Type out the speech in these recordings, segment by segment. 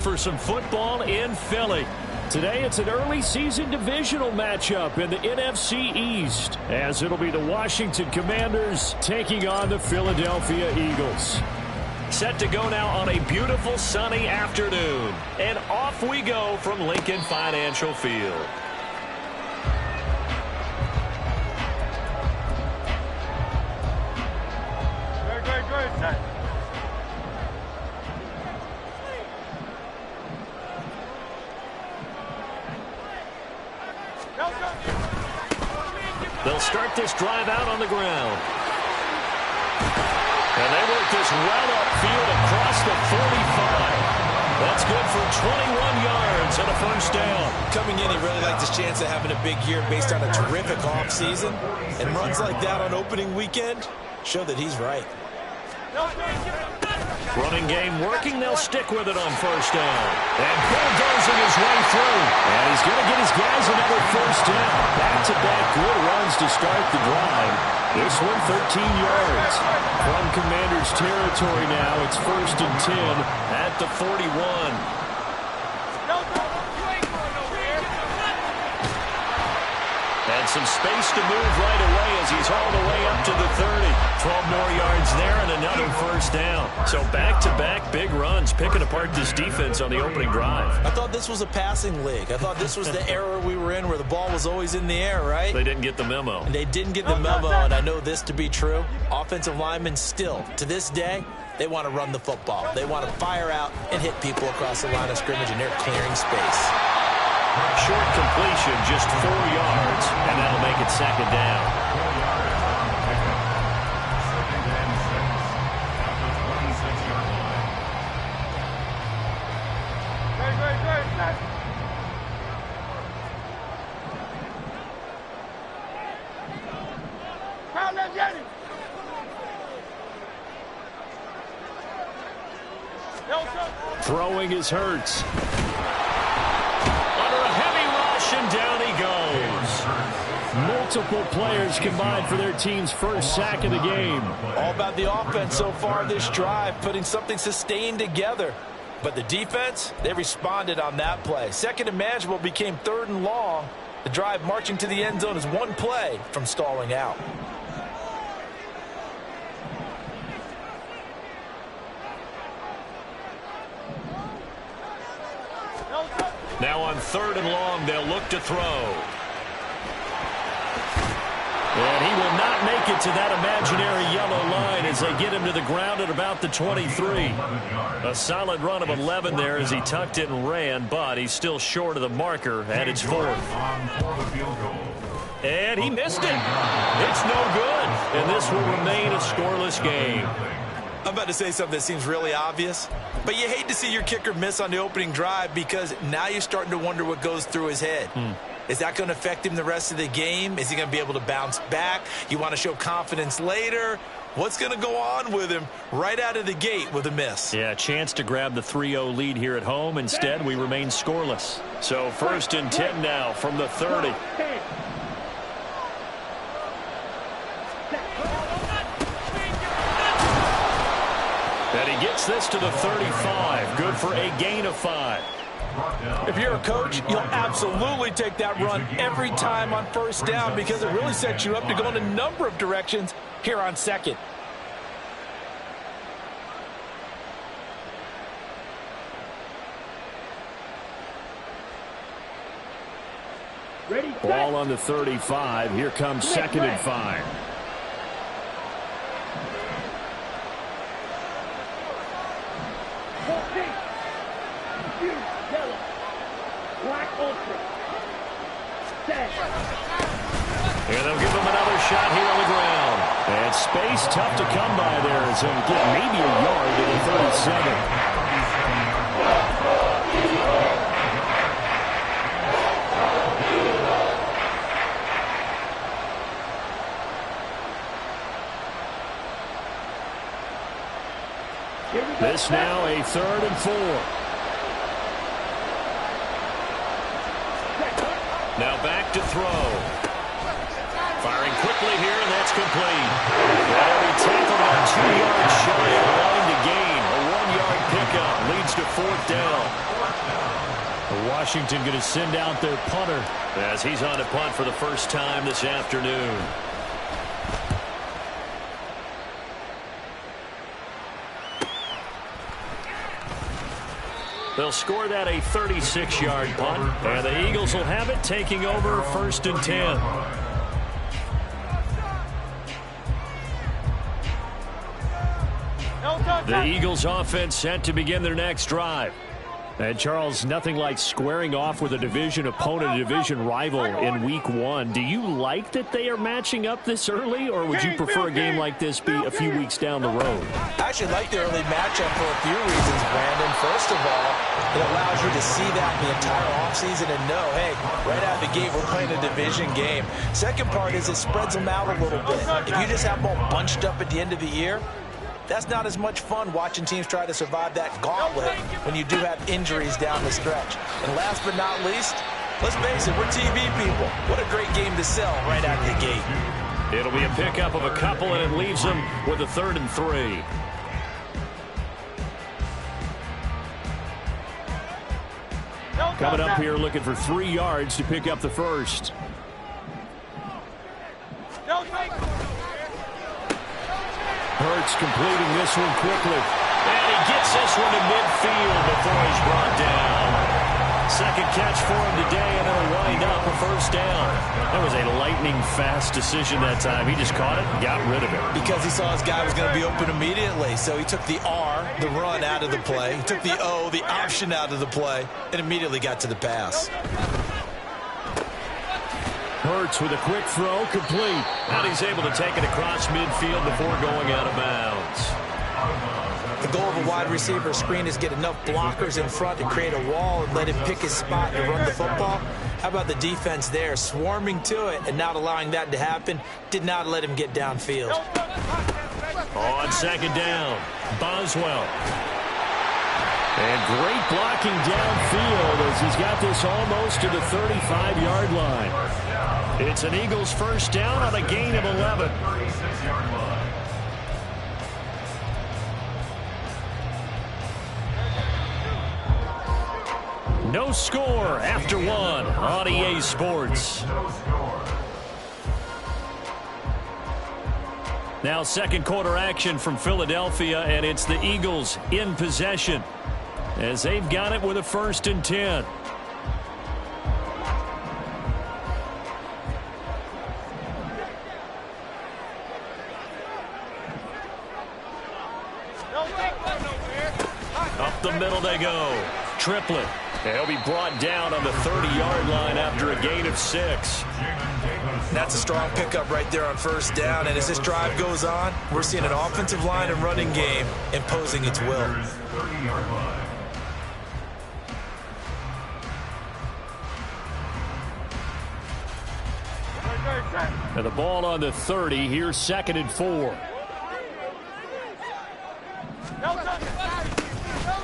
For some football in Philly. Today it's an early season divisional matchup in the NFC East, as it'll be the Washington Commanders taking on the Philadelphia Eagles. Set to go now on a beautiful sunny afternoon. And off we go from Lincoln Financial Field. Good. They'll start this drive out on the ground. And they work this right upfield across the 45. That's good for 21 yards and a first down. Coming in, he really liked his chance of having a big year based on a terrific offseason. And runs like that on opening weekend show that he's right. Running game working. They'll stick with it on first down. And bulldozing his way through. And he's going to get his guys another first down. Back-to-back good runs to start the drive. This one 13 yards. From Commanders territory now, it's 1st and 10 at the 41. And some space to move right away as he's all the way up to the 30. 12 more yards there and another first down. So back-to-back big runs, picking apart this defense on the opening drive. I thought this was a passing league. I thought this was the era we were in where the ball was always in the air, right? They didn't get the memo. And they didn't get the memo, and I know this to be true. Offensive linemen still, to this day, they want to run the football. They want to fire out and hit people across the line of scrimmage, and they're clearing space. Short completion, just 4 yards, and that'll make it 2nd down. Throwing is Hurts. Under a heavy rush, and down he goes. Multiple players combined for their team's first sack of the game. All about the offense so far this drive, putting something sustained together. But the defense, they responded on that play. 2nd and manageable became 3rd and long. The drive marching to the end zone is one play from stalling out. Now on 3rd and long, they'll look to throw. And he will not make it to that imaginary yellow line as they get him to the ground at about the 23. A solid run of 11 there as he tucked it and ran, but he's still short of the marker, and it's 4th. And he missed it. It's no good, and this will remain a scoreless game. I'm about to say something that seems really obvious, but you hate to see your kicker miss on the opening drive because now you're starting to wonder what goes through his head. Is that going to affect him the rest of the game? Is he going to be able to bounce back? You want to show confidence later? What's going to go on with him right out of the gate with a miss? Yeah, a chance to grab the 3-0 lead here at home. Instead, we remain scoreless. So 1st and 10 now from the 30. And he gets this to the 35. Good for a gain of 5. If you're a coach, you'll absolutely take that run every time on first down because it really sets you up to go in a number of directions here on 2nd. Ball on the 35. Here comes 2nd and 5. And they'll give him another shot here on the ground. And space tough to come by there as he'll get maybe a yard to the 37. This now a 3rd and 4. Now back to throw. Firing quickly here, and that's complete. That'll be tackled about 2 yards shy of the line to gain. A 1-yard pickup leads to 4th down. Washington going to send out their punter as he's on to punt for the first time this afternoon. They'll score that a 36-yard punt, and the Eagles will have it, taking over 1st and 10. The Eagles offense set to begin their next drive. And Charles, nothing like squaring off with a division opponent, a division rival in week 1. Do you like that they are matching up this early, or would you prefer a game like this be a few weeks down the road? I actually like the early matchup for a few reasons, Brandon. First of all, it allows you to see that in the entire offseason and know, hey, right out of the gate, we're playing a division game. Second part is it spreads them out a little bit. If you just have them all bunched up at the end of the year, that's not as much fun watching teams try to survive that gauntlet when you do have injuries down the stretch. And last but not least, let's face it, we're TV people. What a great game to sell right out of the gate. It'll be a pickup of a couple, and it leaves them with a 3rd and 3. Coming up here looking for 3 yards to pick up the first. Hurts completing this one quickly. And he gets this one to midfield before he's brought down. Second catch for him today, and it'll wind up a first down. That was a lightning-fast decision that time. He just caught it and got rid of it. Because he saw his guy was going to be open immediately. So he took the R, the run, out of the play. He took the O, the option, out of the play, and immediately got to the pass. Hurts with a quick throw, complete. And he's able to take it across midfield before going out of bounds. The goal of a wide receiver screen is get enough blockers in front to create a wall and let him pick his spot to run the football. How about the defense there, swarming to it and not allowing that to happen? Did not let him get downfield. On second down, Boswell. And great blocking downfield as he's got this almost to the 35-yard line. It's an Eagles first down on a gain of 11. No score after 1 on EA Sports. Now second quarter action from Philadelphia, and it's the Eagles in possession as they've got it with a 1st and 10. Up the middle they go. Triplet. And he'll be brought down on the 30-yard line after a gain of 6. That's a strong pickup right there on first down. And as this drive goes on, we're seeing an offensive line and running game imposing its will. And the ball on the 30. Here's 2nd and 4.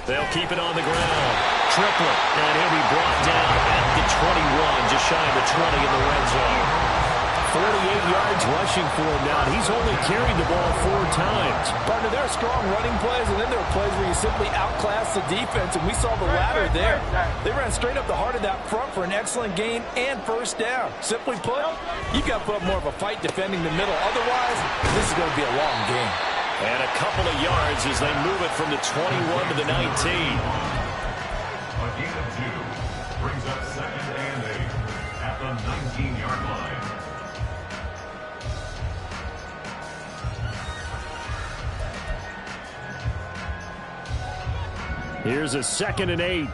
They'll keep it on the ground. Triplet. And he'll be brought down at the 21, just shy of the 20 in the red zone. 48 yards rushing for him now. He's only carried the ball 4 times. Partner, there are strong running plays, and then there are plays where you simply outclass the defense, and we saw the latter there. They ran straight up the heart of that front for an excellent gain and first down. Simply put, you've got to put up more of a fight defending the middle. Otherwise, this is going to be a long game. And a couple of yards as they move it from the 21 to the 19. A gain of 2 brings up 2nd and 8 at the 19-yard line. Here's a 2nd and 8.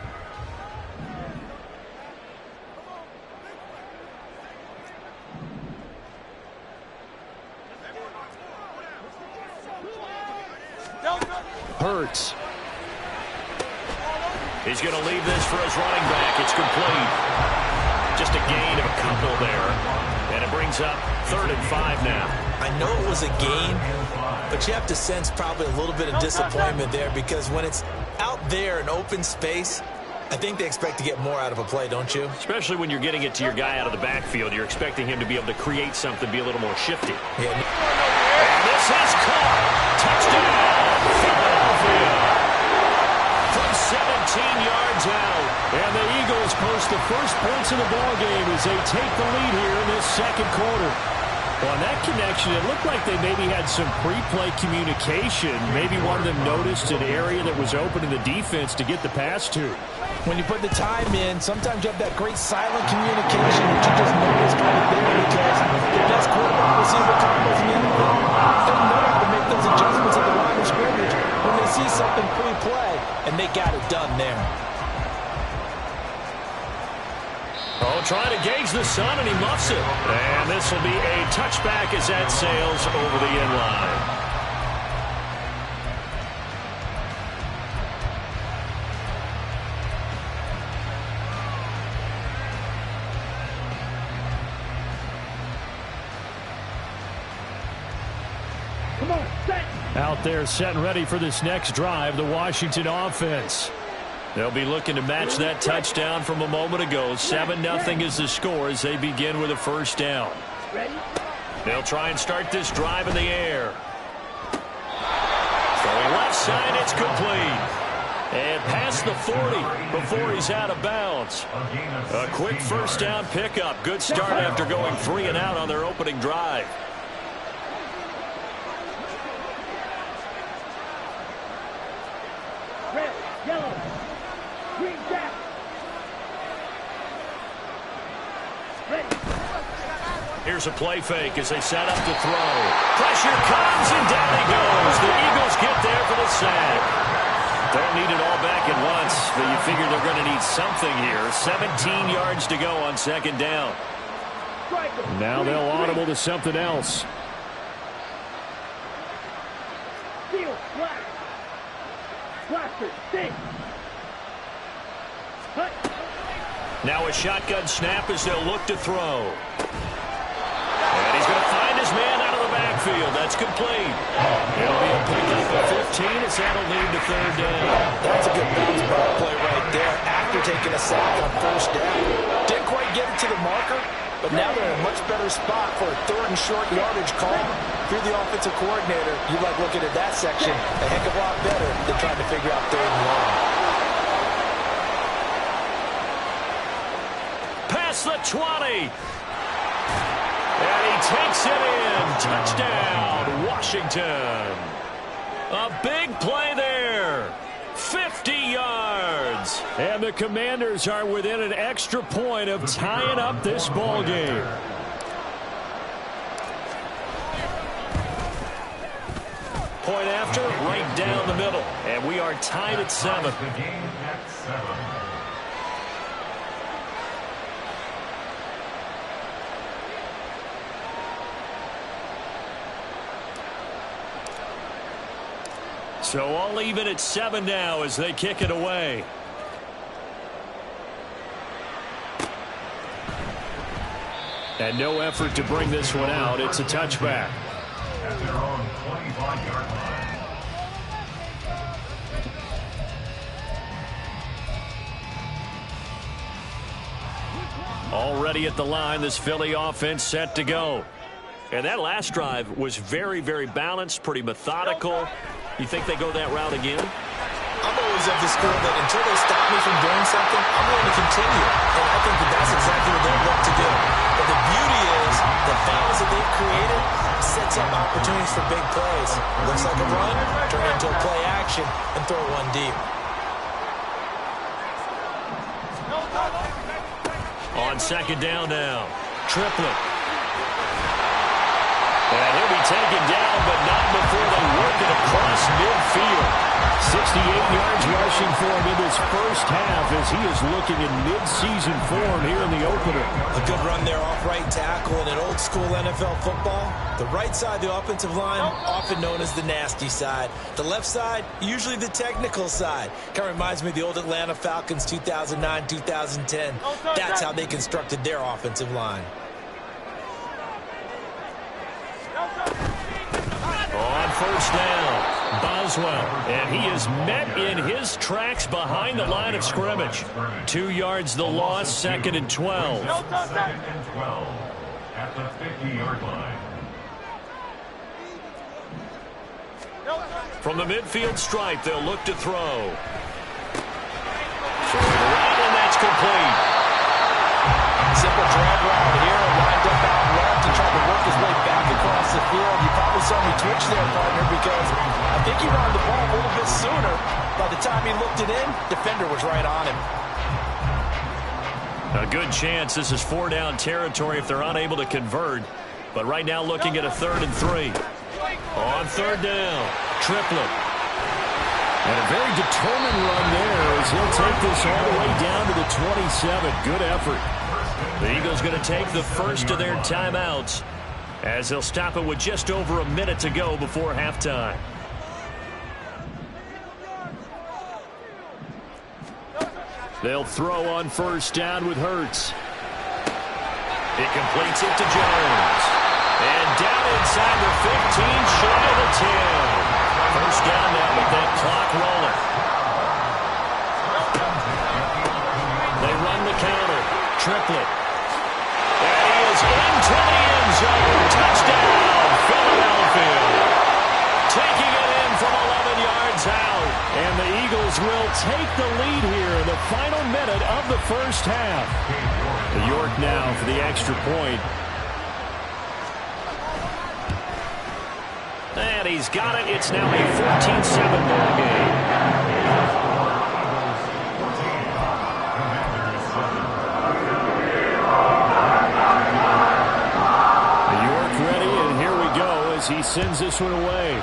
Hurts. He's going to leave this for his running back. It's complete. Just a gain of a couple there. And it brings up 3rd and 5 now. I know it was a gain, but you have to sense probably a little bit of disappointment there because when it's out there in open space, I think they expect to get more out of a play, don't you? Especially when you're getting it to your guy out of the backfield. You're expecting him to be able to create something, be a little more shifty. Yeah. And this is caught. Touchdown, Philadelphia. From 17 yards out. And the Eagles post the first points of the ball game as they take the lead here in this second quarter. On that connection, it looked like they maybe had some pre-play communication. Maybe one of them noticed an area that was open in the defense to get the pass to. When you put the time in, sometimes you have that great silent communication that you just notice right there because the best quarterback receiver combos in the NFL, they know how to make those adjustments at the line of scrimmage when they see something pre-play, and they got it done there. Oh, trying to gauge the sun, and he muffs it. And this will be a touchback as that sails over the end line. Out there set and ready for this next drive, the Washington offense. They'll be looking to match that touchdown from a moment ago. 7-0 is the score as they begin with a first down. They'll try and start this drive in the air. Throwing left side, it's complete. And past the 40 before he's out of bounds. A quick first down pickup. Good start after going 3 and out on their opening drive. Here's a play fake as they set up to throw. Pressure comes, and down he goes. The Eagles get there for the sack. Don't need it all back at once, but you figure they're going to need something here. 17 yards to go on second down. Now they'll audible to something else. Now a shotgun snap as they'll look to throw. And he's going to find his man out of the backfield. That's complete. It'll be a pickup of 15 as that'll lead to third down. That's a good bounce ball play right there after taking a sack on first down. Didn't quite get it to the marker, but now they're in a much better spot for a third and short yardage call. If you're the offensive coordinator, you like looking at that section a heck of a lot better than trying to figure out third and long. Past the 20. And he takes it in. Touchdown, Washington. A big play there. 50 yards. And the Commanders are within an extra point of tying up this ball game. Point after, right down the middle. And we are tied at 7. The game at 7. So all even at 7 now as they kick it away. And no effort to bring this one out. It's a touchback. At their own 25-yard line. Already at the line, this Philly offense set to go. And that last drive was very, very balanced, pretty methodical. You think they go that route again? I'm always of the school that until they stop me from doing something, I'm going to continue. And I think that that's exactly what they'll look to do. But the beauty is the fouls that they've created sets up opportunities for big plays. Looks like a run, turn into a play action, and throw one deep. On second down now. Triplet. And he'll be taken down, but not before they work it across midfield. 68 yards rushing for him in this first half as he is looking in mid-season form here in the opener. A good run there off right tackle in an old-school NFL football. The right side, the offensive line, often known as the nasty side. The left side, usually the technical side. Kind of reminds me of the old Atlanta Falcons 2009, 2010. That's how they constructed their offensive line. On first down, Boswell, and he is met in his tracks behind the line of scrimmage. 2 yards the loss, second and 12. Second and 12 at the 50-yard line. From the midfield stripe, they'll look to throw. Right in that complete. Simple drag route here, lined up out left and tried to work his way back across the field. You probably saw me twitch there, partner, because I think he wanted the ball a little bit sooner. By the time he looked it in, defender was right on him. A good chance this is 4-down territory if they're unable to convert. But right now looking at a 3rd and 3. On 3rd down, Triplett. And a very determined run there as he'll take this all the way down to the 27. Good effort. The Eagles going to take the first of their timeouts as they'll stop it with just over a minute to go before halftime. They'll throw on 1st down with Hurts. He completes it to Jones. And down inside the 15, shy of the 10. 1st down now with that clock rolling. They run the counter. Triplett. And he is into the end zone. Touchdown, Philadelphia. Taking it in from 11 yards out. And the Eagles will take the lead here in the final minute of the 1st half. York now for the extra point. And he's got it. It's now a 14-7 ball game. York ready, and here we go as he sends this one away.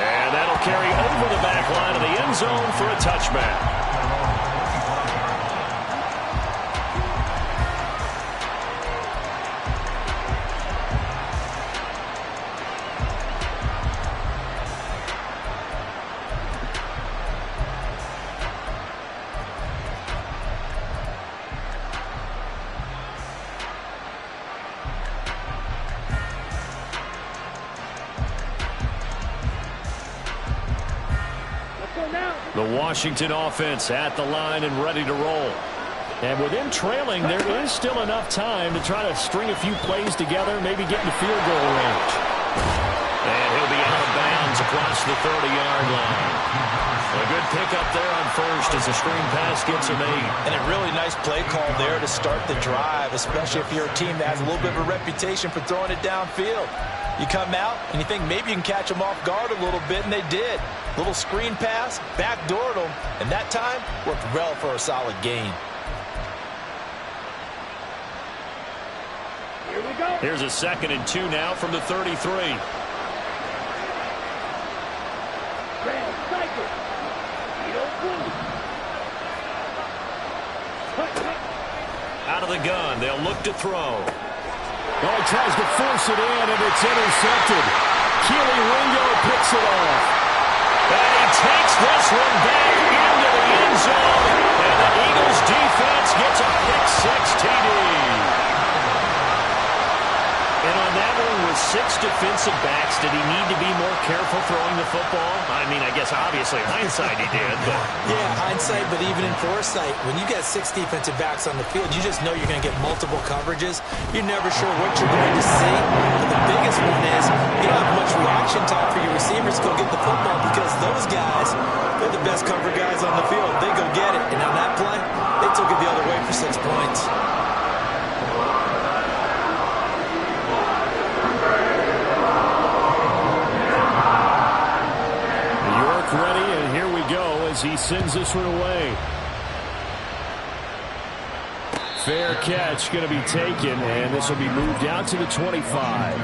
And that'll carry over the back line of the end zone for a touchback. The Washington offense at the line and ready to roll. And with him trailing, there is still enough time to try to string a few plays together, maybe get in the field goal range. And he'll be out of bounds across the 30-yard line. A good pickup there on 1st as the screen pass gets him 8. And a really nice play call there to start the drive, especially if you're a team that has a little bit of a reputation for throwing it downfield. You come out and you think maybe you can catch them off guard a little bit, and they did. Little screen pass, backdoored them, and that time worked well for a solid gain. Here we go. Here's a 2nd and 2 now from the 33. Out of the gun, they'll look to throw. Oh, he tries to force it in, and it's intercepted. Keely Ringo picks it off. And he takes this one back into the end zone. And the Eagles defense gets a pick-6 TD. And on that one with 6 defensive backs, did he need to be more careful throwing the football? I mean, I guess obviously hindsight he did. But yeah, hindsight, but even in foresight, when you got 6 defensive backs on the field, you just know you're going to get multiple coverages. You're never sure what you're going to see. But the biggest one is you don't have much reaction time for your receivers to go get the football because those guys, they're the best cover guys on the field. They go get it. And on that play, they took it the other way for 6 points. Ready, and here we go as he sends this one away. Fair catch going to be taken, and this will be moved out to the 25.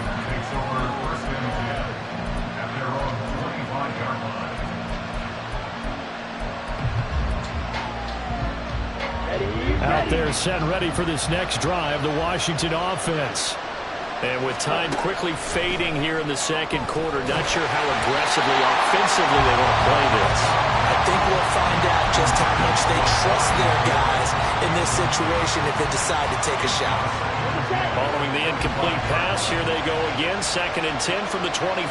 Out there set ready for this next drive, the Washington offense. And with time quickly fading here in the 2nd quarter, not sure how aggressively, offensively they want to play this. I think we'll find out just how much they trust their guys in this situation if they decide to take a shot. Following the incomplete pass, here they go again, 2nd and 10 from the 25.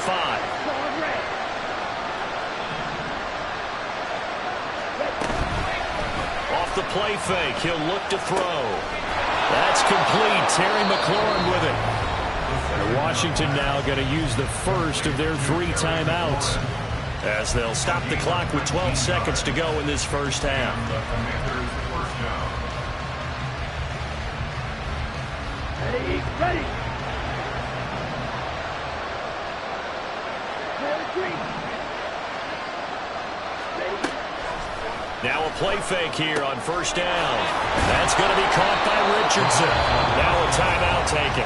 Off the play fake, he'll look to throw. That's complete. Terry McLaurin with it. And Washington now going to use the first of their 3 timeouts. as they'll stop the clock with 12 seconds to go in this first half. Ready. Now a play fake here on first down. That's going to be caught by Richardson. Now a timeout taken.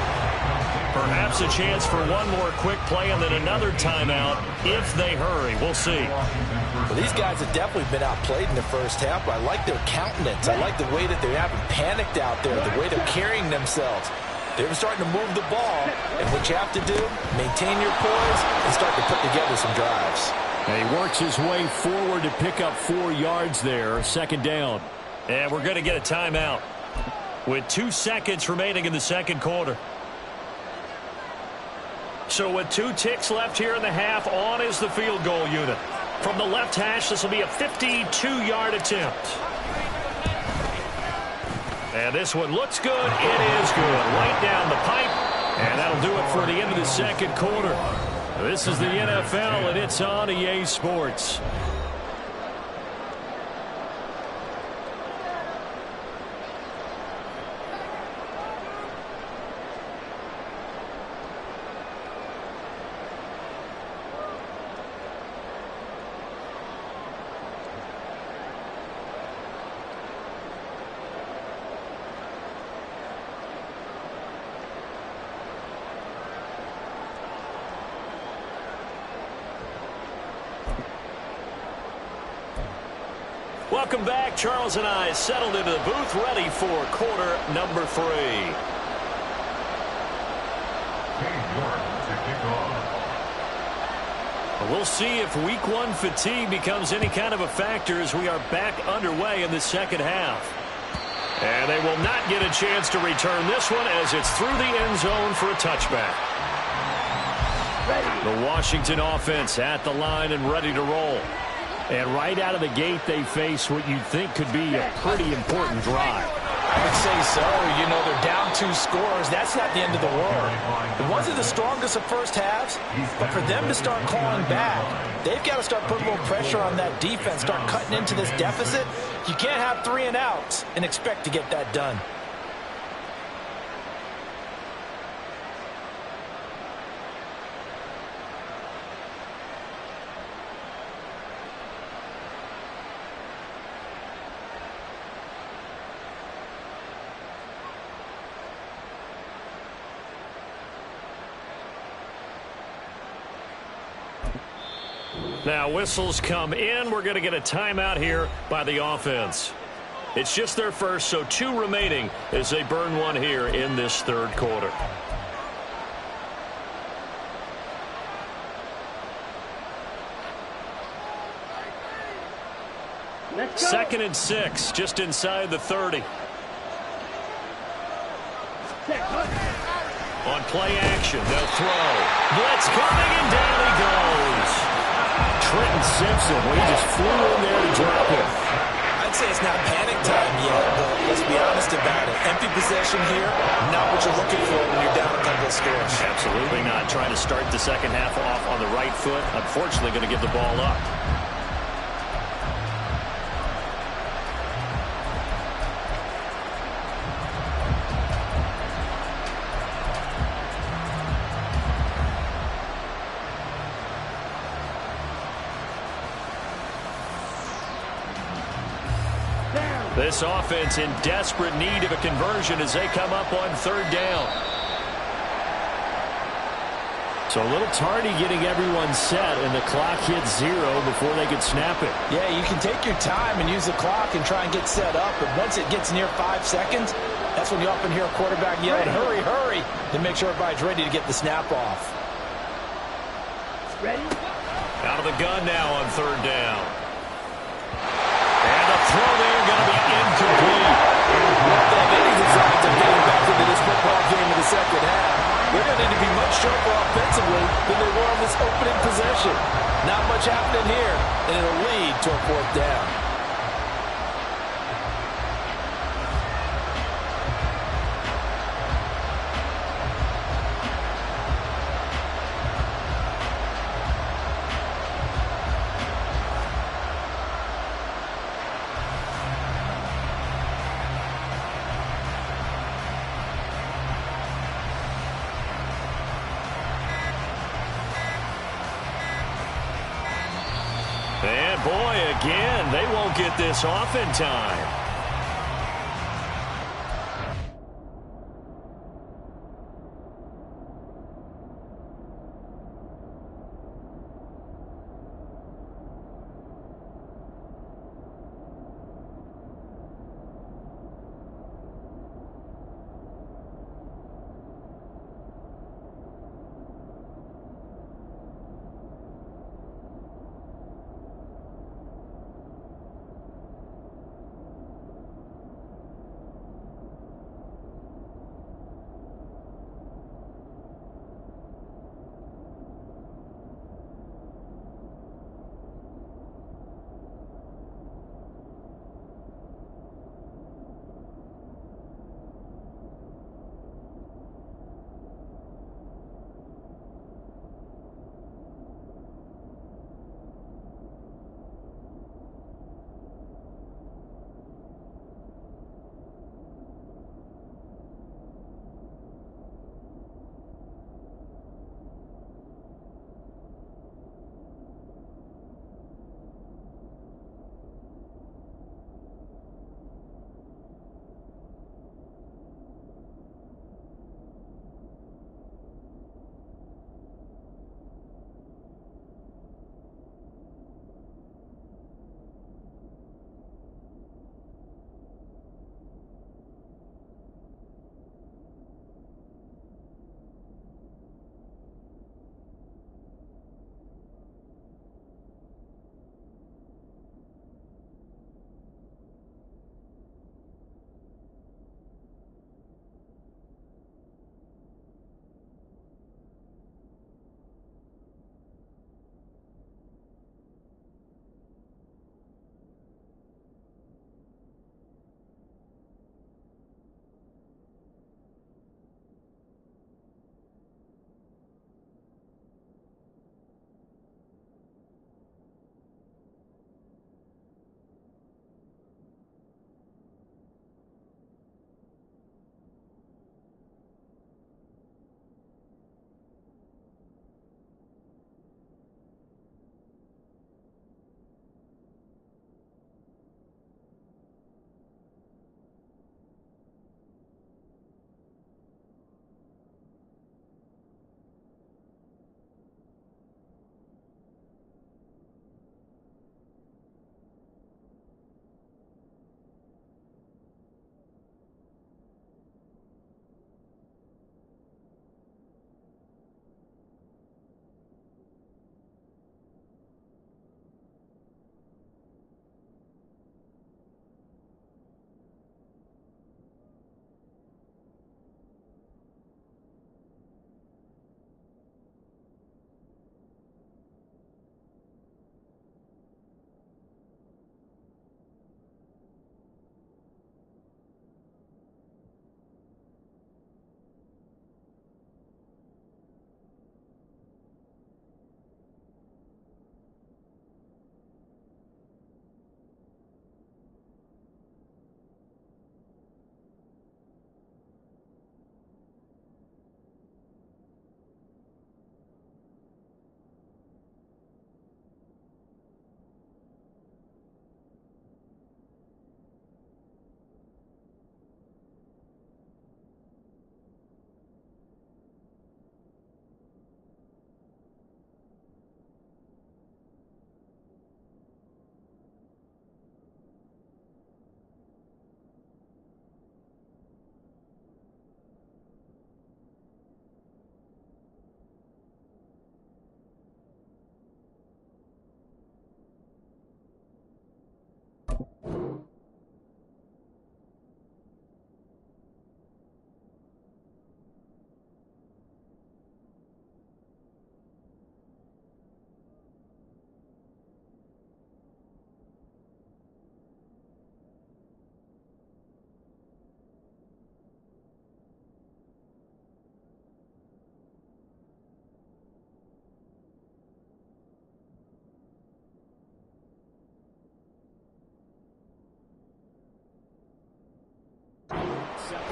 Perhaps a chance for one more quick play and then another timeout if they hurry. We'll see. Well, these guys have definitely been outplayed in the first half, but I like their countenance. I like the way that they haven't panicked out there, the way they're carrying themselves. They're starting to move the ball, and what you have to do, maintain your poise and start to put together some drives. And he works his way forward to pick up 4 yards there, second down. And we're going to get a timeout with 2 seconds remaining in the second quarter. So with 2 ticks left here in the half, on is the field goal unit. From the left hash, this will be a 52-yard attempt. And this one looks good. It is good. Right down the pipe. And that'll do it for the end of the second quarter. This is the NFL, and it's on EA Sports. Welcome back. Charles and I settled into the booth, ready for quarter number 3. We'll see if week 1 fatigue becomes any kind of a factor as we are back underway in the second half. And they will not get a chance to return this one as it's through the end zone for a touchback. The Washington offense at the line and ready to roll. And right out of the gate, they face what you'd think could be a pretty important drive. I would say so. You know, they're down 2 scores. That's not the end of the world. It wasn't the strongest of first halves, but for them to start clawing back, they've got to start putting a little pressure on that defense, start cutting into this deficit. You can't have 3 and outs and expect to get that done. Now whistles come in. We're going to get a timeout here by the offense. It's just their first, so 2 remaining as they burn one here in this third quarter. Second and 6, just inside the 30. On play action, they'll throw. Blitz coming, and down he goes. Trenton Simpson, well, he just flew in there to drop him. I'd say it's not panic time yet, but let's be honest about it. Empty possession here, not what you're looking for when you're down a couple of scores. Absolutely not. Trying to start the second half off on the right foot. Unfortunately, going to give the ball up. This offense in desperate need of a conversion as they come up on third down. So a little tardy getting everyone set, and the clock hits 0 before they could snap it. Yeah, you can take your time and use the clock and try and get set up, but once it gets near 5 seconds, that's when you often hear a quarterback yelling, hurry, hurry, to make sure everybody's ready to get the snap off. Ready? Out of the gun now on third down. And the throw there going to be incomplete. Any designs of getting back into this football game in the second half. They're going to need to be much sharper offensively than they were on this opening possession. Not much happening here, and it'll lead to a 4th down. again. They won't get this off in time.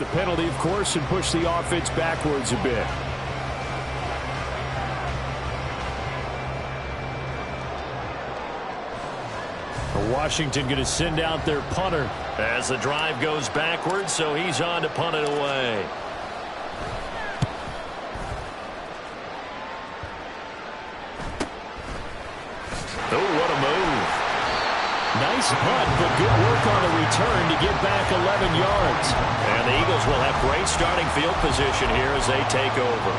The penalty, of course, and push the offense backwards a bit. A Washington going to send out their punter as the drive goes backwards, so he's on to punt it away. Oh, what a move. Nice punt, but good work on the return to get back 11 yards. And the Eagles will have great starting field position here as they take over.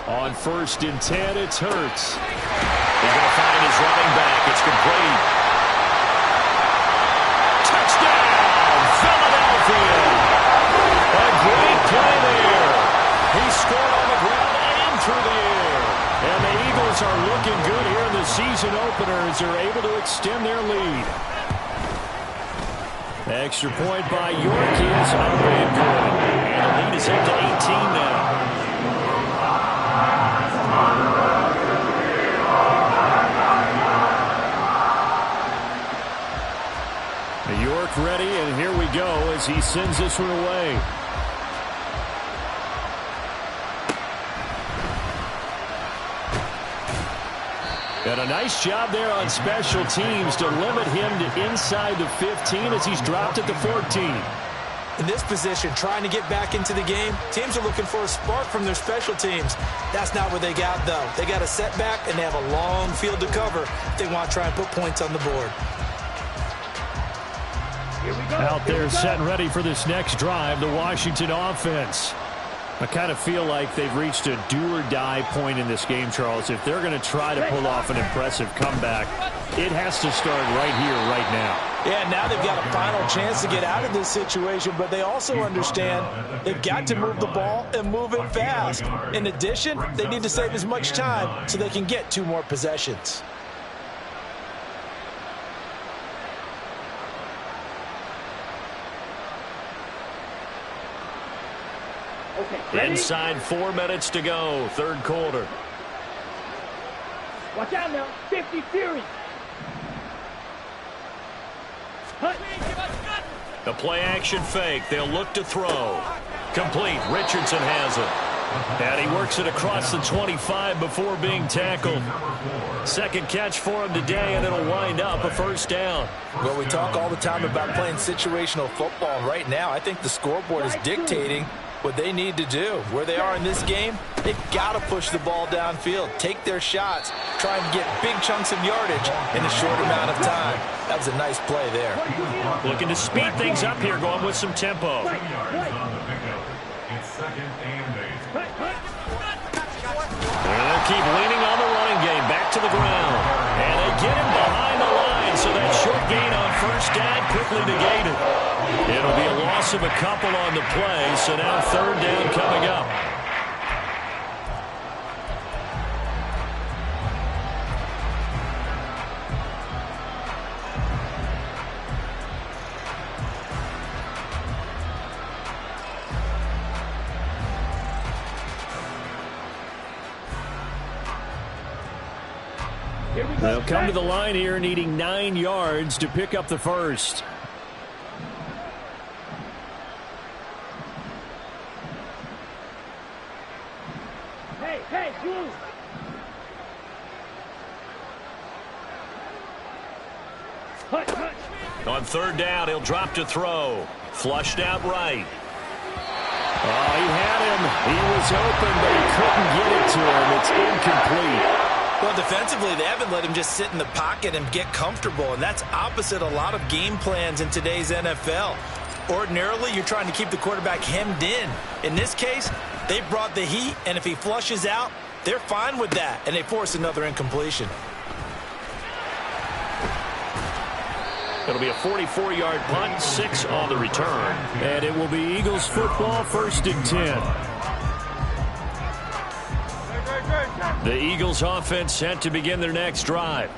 On 1st and 10, it's Hurts. He's going to find his running back. It's complete. Touchdown, Philadelphia. A great play there. He scored on the ground and through the air. And the Eagles are looking good here in the season opener as they're able to extend their lead. Extra point by York is up and good. And the lead is up to 18 now. York ready, and here we go as he sends this one away. And a nice job there on special teams to limit him to inside the 15 as he's dropped at the 14. In this position, trying to get back into the game, teams are looking for a spark from their special teams. That's not what they got, though. They got a setback, and they have a long field to cover if they want to try and put points on the board. Out there set and ready for this next drive, the Washington offense. I kind of feel like they've reached a do-or-die point in this game, Charles. If they're going to try to pull off an impressive comeback, it has to start right here, right now. Yeah, now they've got a final chance to get out of this situation, but they also understand they've got to move the ball and move it fast. In addition, they need to save as much time so they can get 2 more possessions. Inside 4 minutes to go, 3rd quarter. Watch out now, 50 Fury. The play action fake. They'll look to throw. Complete. Richardson has it. And he works it across the 25 before being tackled. 2nd catch for him today, and it'll wind up a 1st down. Well, we talk all the time about playing situational football. Right now, I think the scoreboard is dictating what they need to do. Where they are in this game, they've got to push the ball downfield, take their shots, try and get big chunks of yardage in a short amount of time. That was a nice play there. Looking to speed things up here, going with some tempo. It's 2nd and 8. They'll keep leaning on the running game, back to the ground. And they get him behind the line, so that short gain on 1st down quickly negated. It'll be a loss of a couple on the play, so now 3rd down coming up. They'll come to the line here needing 9 yards to pick up the 1st. Hey, you. On 3rd down, he'll drop to throw. Flushed out right. Oh, he had him. He was open, but he couldn't get it to him. It's incomplete. Well, defensively, they haven't let him just sit in the pocket and get comfortable, and that's opposite a lot of game plans in today's NFL. Ordinarily, you're trying to keep the quarterback hemmed in. In this case, they brought the heat, and if he flushes out, they're fine with that, and they force another incompletion. It'll be a 44-yard punt, 6 on the return. And it will be Eagles football, 1st and 10. The Eagles offense set to begin their next drive.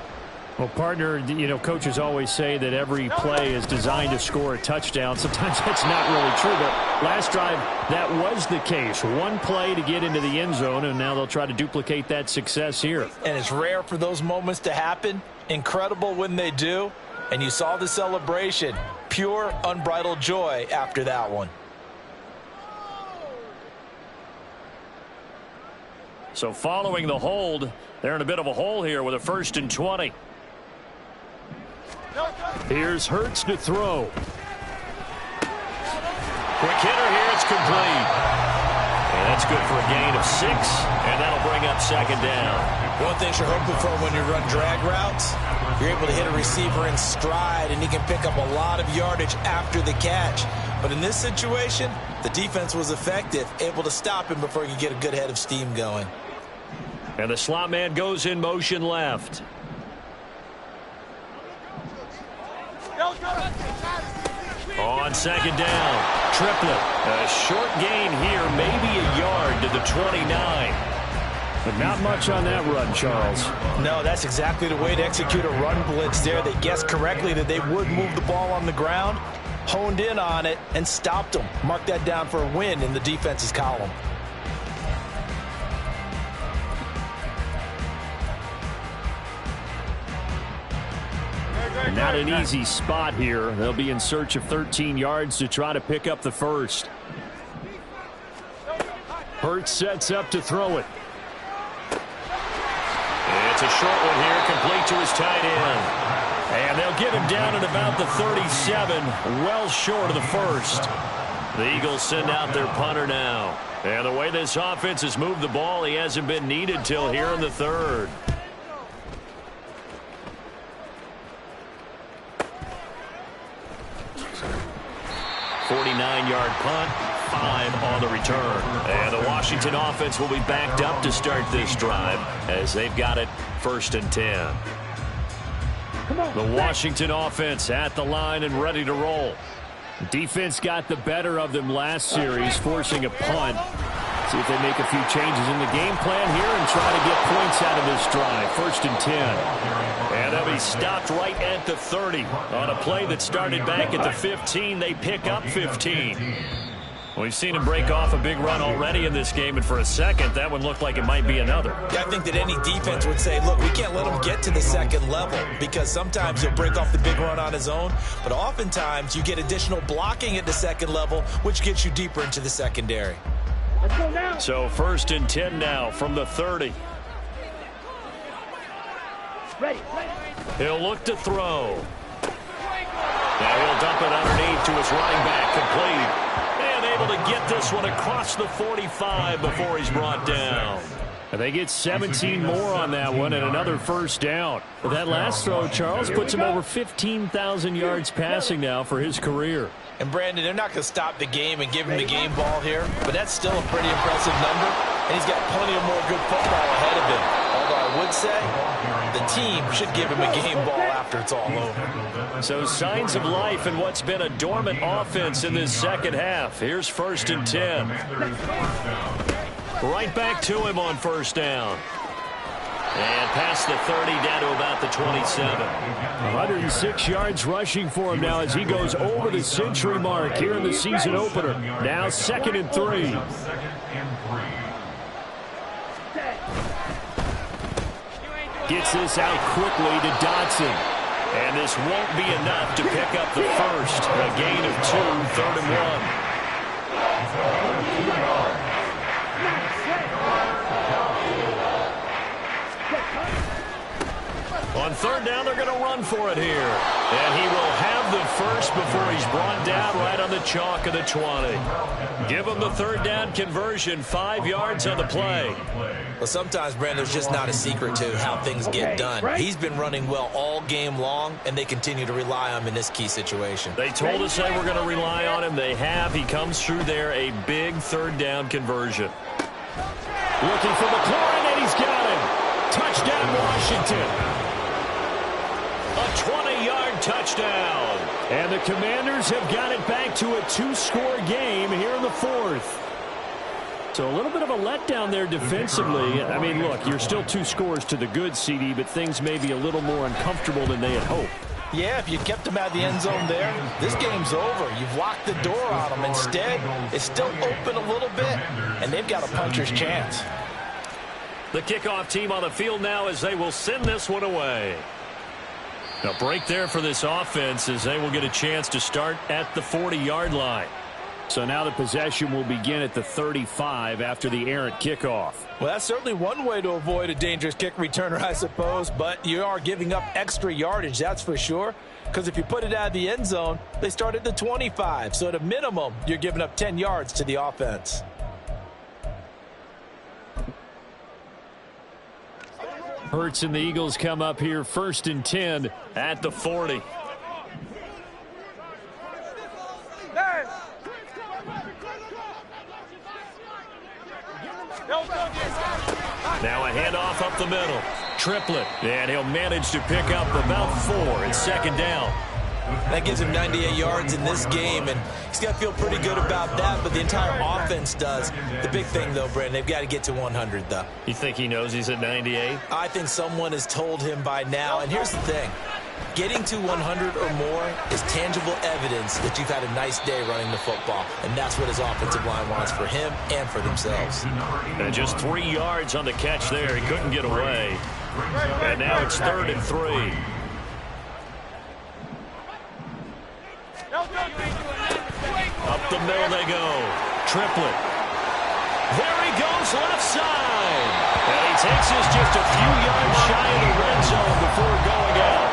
Well, partner, you know, coaches always say that every play is designed to score a touchdown. Sometimes that's not really true, but last drive, that was the case. 1 play to get into the end zone, and now they'll try to duplicate that success here. And it's rare for those moments to happen. Incredible when they do. And you saw the celebration. Pure, unbridled joy after that one. So following the hold, they're in a bit of a hole here with a 1st and 20. Here's Hurts to throw. Quick hitter here, it's complete. And that's good for a gain of 6, and that'll bring up 2nd down. One thing you're hoping for when you run drag routes, you're able to hit a receiver in stride, and he can pick up a lot of yardage after the catch. But in this situation, the defense was effective, able to stop him before he could get a good head of steam going. And the slot man goes in motion left. On 2nd down, triplet. A short gain here, maybe a yard to the 29. But not much on that run, Charles. No, that's exactly the way to execute a run blitz there. They guessed correctly that they would move the ball on the ground, honed in on it, and stopped them. Mark that down for a win in the defense's column. Not an easy spot here. They'll be in search of 13 yards to try to pick up the 1st. Hurts sets up to throw it. It's a short one here, complete to his tight end. And they'll get him down at about the 37, well short of the 1st. The Eagles send out their punter now. And the way this offense has moved the ball, he hasn't been needed till here in the 3rd. 49-yard punt, 5 on the return. And the Washington offense will be backed up to start this drive as they've got it 1st and 10. The Washington offense at the line and ready to roll. Defense got the better of them last series, forcing a punt. See if they make a few changes in the game plan here and try to get points out of this drive. 1st and 10. And they'll be stopped right at the 30. On a play that started back at the 15, they pick up 15. We've seen him break off a big run already in this game, and for a second, that one looked like it might be another. Yeah, I think that any defense would say, look, we can't let him get to the 2nd level, because sometimes he'll break off the big run on his own, but oftentimes you get additional blocking at the 2nd level, which gets you deeper into the secondary. Let's go now. So 1st and 10 now from the 30. Ready. He'll look to throw. Now he'll dump it underneath to his running back, complete. And able to get this one across the 45 before he's brought down. And they get 17 more on that one and another 1st down. But that last throw, Charles, puts him over 15,000 yards passing now for his career. And, Brandon, they're not going to stop the game and give him the game ball here, but that's still a pretty impressive number, and he's got plenty of more good football ahead of him. Although I would say the team should give him a game ball after it's all over. So signs of life in what's been a dormant offense in this 2nd half. Here's 1st and 10. Right back to him on 1st down. And past the 30 down to about the 27. 106 yards rushing for him now as he goes over the century mark here in the season opener. Now 2nd and 3. Gets this out quickly to Dotson. And this won't be enough to pick up the 1st. A gain of 2, 3rd and 1. On 3rd down, they're going to run for it here. And he will have the 1st before he's brought down right on the chalk of the 20. Give him the 3rd down conversion, 5 yards on the play. Well, sometimes, Brandon, there's just not a secret to how things get done. He's been running well all game long, and they continue to rely on him in this key situation. They told us they were going to rely on him. They have. He comes through there, a big 3rd down conversion. Looking for McLaurin, and he's got him. Touchdown, Washington. A 20-yard touchdown. And the Commanders have got it back to a 2-score game here in the 4th. So a little bit of a letdown there defensively. I mean, look, you're still 2 scores to the good, CD, but things may be a little more uncomfortable than they had hoped. Yeah, if you kept them out of the end zone there, this game's over. You've locked the door on them. Instead, it's still open a little bit, and they've got a puncher's chance. The kickoff team on the field now as they will send this one away. A break there for this offense as they will get a chance to start at the 40-yard line. So now the possession will begin at the 35 after the errant kickoff. Well, that's certainly one way to avoid a dangerous kick returner, I suppose, but you are giving up extra yardage, that's for sure, because if you put it out of the end zone, they start at the 25, so at a minimum, you're giving up 10 yards to the offense. Hurts and the Eagles come up here 1st and 10 at the 40. Now a handoff up the middle. Triplet, and he'll manage to pick up about 4. It's 2nd down. That gives him 98 yards in this game, and he's got to feel pretty good about that, but the entire offense does. The big thing, though, Brandon, they've got to get to 100, though. You think he knows he's at 98? I think someone has told him by now, and here's the thing. Getting to 100 or more is tangible evidence that you've had a nice day running the football, and that's what his offensive line wants for him and for themselves. And just 3 yards on the catch there. He couldn't get away. And now it's 3rd and 3. Up the middle they go. Triplet. There he goes, left side. And he takes us just a few yards shy of the red zone before going out.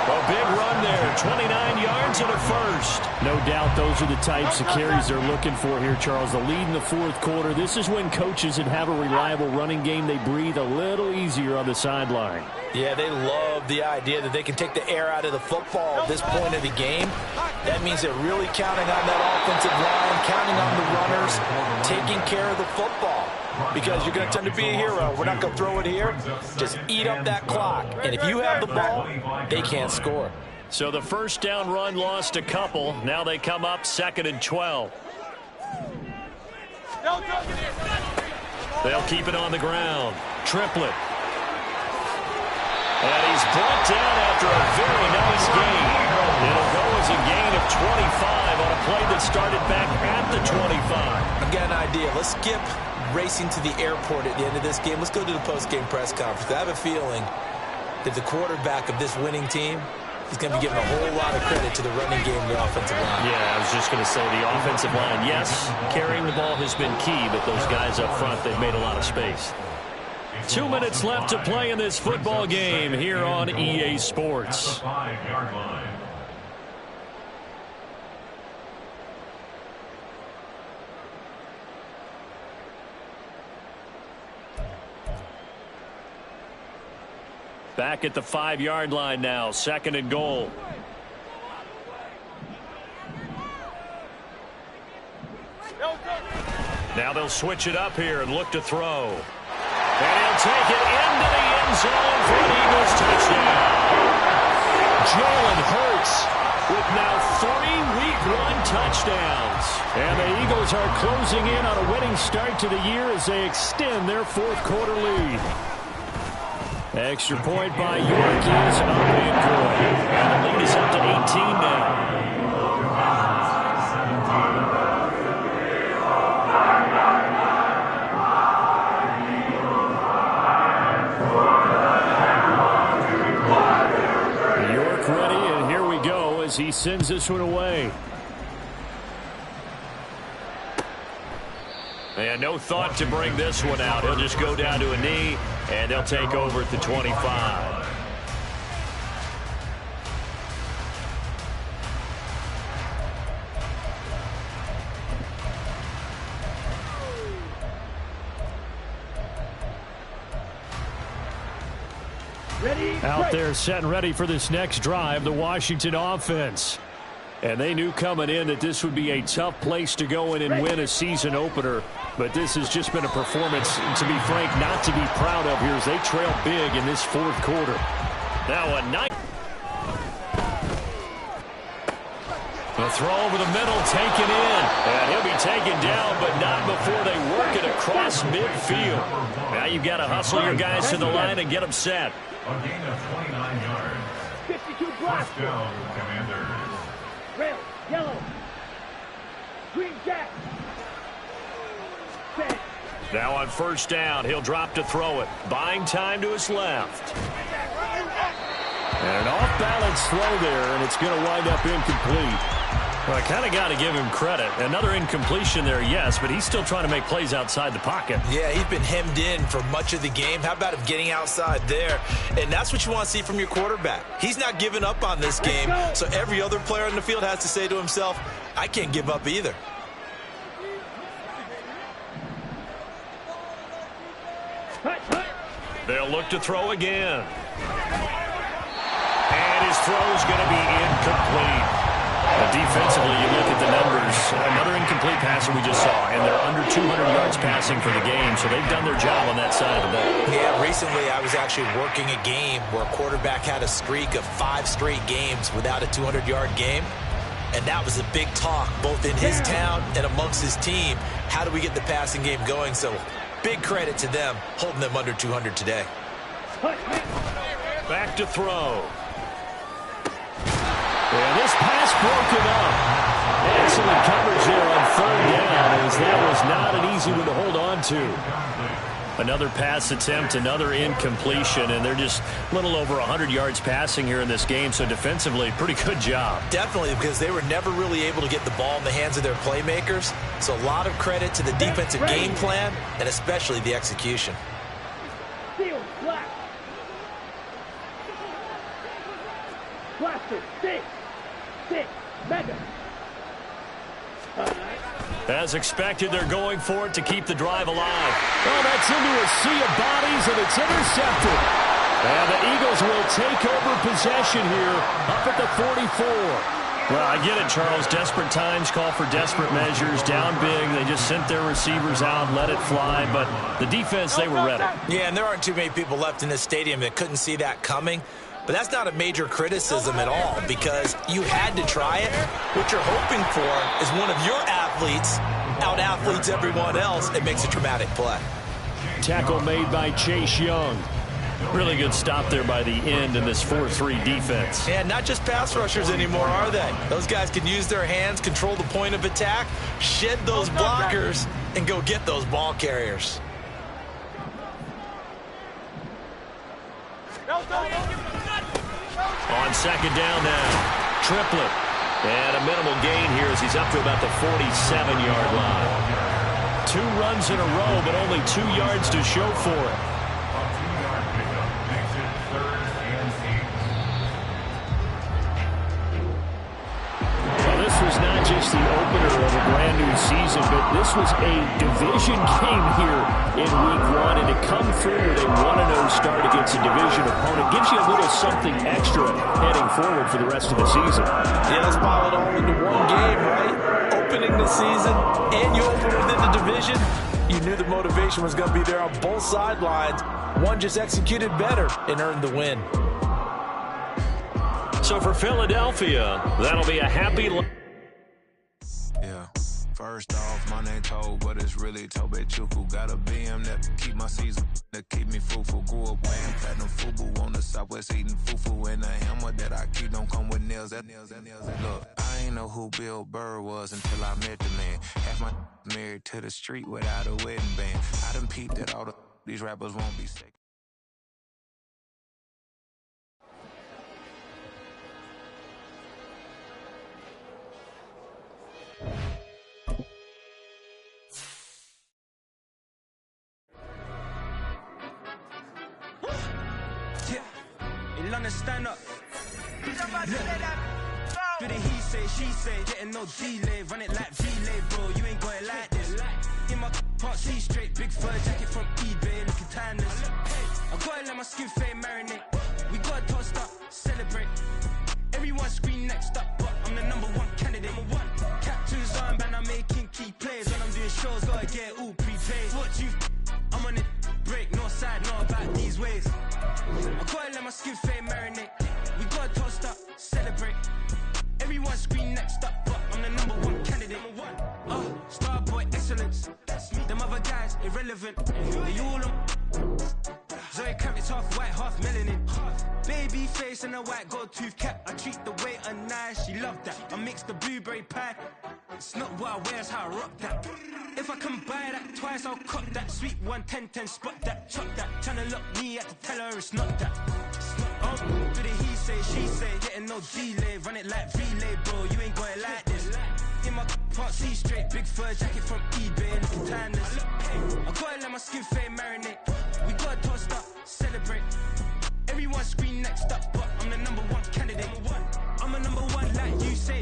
A big run there, 29 yards and a first. No doubt those are the types of carries they're looking for here, Charles. The lead in the 4th quarter. This is when coaches that have a reliable running game, they breathe a little easier on the sideline. Yeah, they love the idea that they can take the air out of the football at this point of the game. That means they're really counting on that offensive line, counting on the runners, taking care of the football. Because you're going to tend to be a hero. We're not going to throw it here. Just eat up that clock. And if you have the ball, they can't score. So the 1st down run lost a couple. Now they come up 2nd and 12. They'll keep it on the ground. Triplet. And he's brought down after a very nice gain. It'll go as a gain of 25 on a play that started back at the 25. I've got an idea. Let's skip racing to the airport at the end of this game. Let's go to the post-game press conference. I have a feeling that the quarterback of this winning team is going to be giving a whole lot of credit to the running game and the offensive line. Yeah, I was just going to say the offensive line, yes, carrying the ball has been key, but those guys up front, they've made a lot of space. 2 minutes left to play in this football game here on EA Sports. At the 5-yard line. Back at the 5-yard line now, 2nd and goal. Now they'll switch it up here and look to throw. And he'll take it into the end zone for an Eagles touchdown. Jalen Hurts with now 3 Week 1 touchdowns. And the Eagles are closing in on a winning start to the year as they extend their 4th quarter lead. Extra point by York is up and good. And the lead is up to 18 now. York ready, and here we go as he sends this one away. And no thought to bring this one out. He'll just go down to a knee, and they'll take over at the 25. Out there set and ready for this next drive, the Washington offense. And they knew coming in that this would be a tough place to go in and win a season opener. But this has just been a performance, to be frank, not to be proud of here as they trail big in this 4th quarter. Now a nice. The throw over the middle taken in. And he'll be taken down, but not before they work it across midfield. Now you've got to hustle your guys to the line and get them set. A gain of 29 yards. 52 blocks. First down, Commanders. Red, yellow, green jack. Set. Now on 1st down, he'll drop to throw it. Buying time to his left. And an off-balance throw there, and it's going to wind up incomplete. Well, I kind of got to give him credit. Another incompletion there, yes, but he's still trying to make plays outside the pocket. Yeah, he's been hemmed in for much of the game. How about him getting outside there? And that's what you want to see from your quarterback. He's not giving up on this game, so every other player on the field has to say to himself, I can't give up either. They'll look to throw again. And his throw's going to be incomplete. Defensively, you look at the numbers. Another incomplete passer we just saw, and they're under 200 yards passing for the game, so they've done their job on that side of the ball. Yeah, recently I was actually working a game where a quarterback had a streak of 5 straight games without a 200-yard game, and that was a big talk both in his town and amongst his team. How do we get the passing game going? So big credit to them holding them under 200 today. Back to throw. And this pass broken up. Excellent coverage there on 3rd down, as that was not an easy one to hold on to. Another pass attempt, another incompletion, and they're just a little over 100 yards passing here in this game, so defensively, pretty good job. Definitely, because they were never really able to get the ball in the hands of their playmakers, so a lot of credit to the defensive game plan and especially the execution. Seal, black. Blaster, six, mega. As expected, they're going for it to keep the drive alive. Oh, that's into a sea of bodies, and it's intercepted. And the Eagles will take over possession here up at the 44. Well, I get it, Charles. Desperate times call for desperate measures. Down big, they just sent their receivers out, let it fly. But the defense, they were ready. Yeah, and there aren't too many people left in this stadium that couldn't see that coming. But that's not a major criticism at all, because you had to try it. What you're hoping for is one of your athletes out-athletes everyone else and makes a dramatic play. Tackle made by Chase Young. Really good stop there by the end in this 4-3 defense. And not just pass rushers anymore, are they? Those guys can use their hands, control the point of attack, shed those blockers, and go get those ball carriers. On 2nd down now, Triplett. And a minimal gain here as he's up to about the 47-yard line. 2 runs in a row, but only 2 yards to show for it. This was not just the opener of a brand new season, but this was a division game here in Week 1, and to come through with a 1-0 start against a division opponent gives you a little something extra heading forward for the rest of the season. Yeah, let's pile it all into one game, right? Opening the season, and you open within the division. You knew the motivation was going to be there on both sidelines. One just executed better and earned the win. So for Philadelphia, that'll be a happy... Yeah, first off, my name Toad, but it's really Tobe Chuku. Got a BM that keep my season, that keep me fruitful. Grew up wearing platinum FUBU on the Southwest eating fufu. And the hammer that I keep don't come with nails. Look, I ain't know who Bill Burr was until I met the man. Half my married to the street without a wedding band. I done peeped that all these rappers won't be sick. Stand up. Do the he say, she say, getting no delay, run it like relay, bro. You ain't got it like this. In my can't see straight, big fur jacket from eBay, looking timeless. I gotta let my skin fade marinate. We gotta toast up, celebrate. Everyone scream next up, but I'm the #1 candidate. Captures on, man, I'm making key plays. When I'm doing shows, gotta get all prepaid. What you? I'm on it, break, no side, no about these ways. I gotta let my skin fade marinate. We gotta toast up, celebrate. Everyone scream next up, but I'm the #1 candidate. Starboy excellence. Them other guys irrelevant. They all on. Zoe Kravitz half white, half melanin. Baby face and a white gold tooth cap. I treat the waiter nice, she love that. I mix the blueberry pie. It's not what I wear, it's how I rock that. If I can buy that twice, I'll cop that. Sweet 110, spot that, chop that. Tryna lock me, I have to tell her it's not that. Do the he say, she say, getting no delay. Run it like relay, bro, you ain't going like this. In my can't see straight, big fur jacket from eBay, looking timeless. I gotta let my skin fade marinate. We gotta toast up, celebrate. Everyone scream next up, but I'm the #1 candidate. I'm a #1 like you say.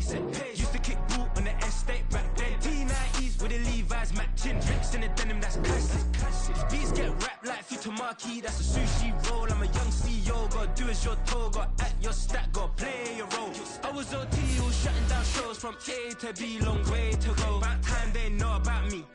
Used to kick boot on the estate back then. T90s with the Levi's matching. Drinks in the denim, that's classic. Beats get wrapped like Futamaki, that's a sushi roll. I'm a young CEO, gotta do as you're told. Gotta act your stat, gotta play your role. I was OT, all shutting down shows from A to B, long way to go. About time they know about me.